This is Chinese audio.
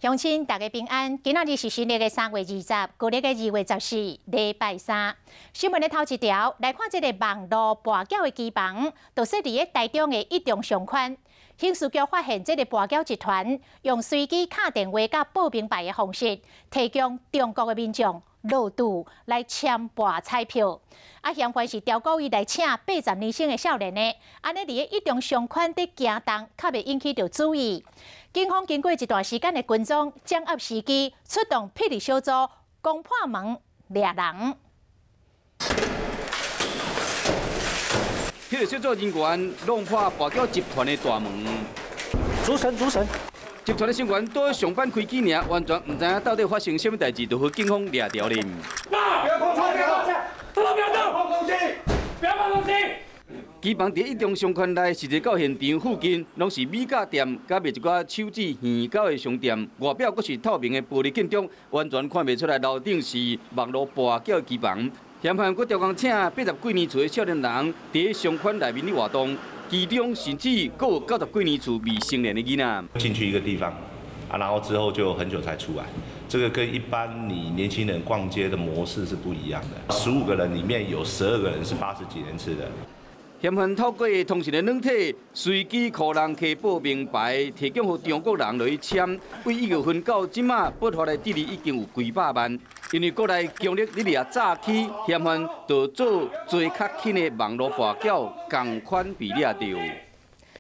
乡亲大家平安，今仔日是新历的3月20，旧历的2月14，礼拜3。新闻的头一条来看，这个网络跋筊的机房，就设伫台中的一中商圈。刑事局发现，这个跋筊集团用随机敲电话甲报名牌的方式，提供中国的民众落赌来签跋彩票。嫌犯是调故意来请80年生的少年的，安尼伫一中商圈伫行动，较袂引起到注意。警方经过一段时间的跟踪，掌握时机，出动霹雳小组攻破门抓人。霹雳小组人员弄破跋筊集团的大门。主审。集团的成员都上班开机尔，完全唔知影到底发生什么代志，就被警方抓掉了。不要碰窗，不要碰窗，不要碰东西，不要碰东西。机房伫一中商圈内，实际到现场附近，拢是米甲店，甲卖一寡手指现胶的商店。外表阁是透明的玻璃建筑，完全看袂出来楼顶是网络跋筊的机房。嫌犯阁调工请80几年厝的少年人伫商圈内面咧活动，其中甚至阁有90几年厝未成年的囡仔。进去一个地方，然后之后就很久才出来。这个跟一般你年轻人逛街的模式是不一样的。15个人里面有12个人是80几年次的。嫌犯透过通讯的软体，随机互人摕报名牌，提供予中国人落去签。为1月份到即马，拨发的利益已经有几百万。因为国内强力力量早起，嫌犯就做最较轻的网络跋筊，同款被抓到。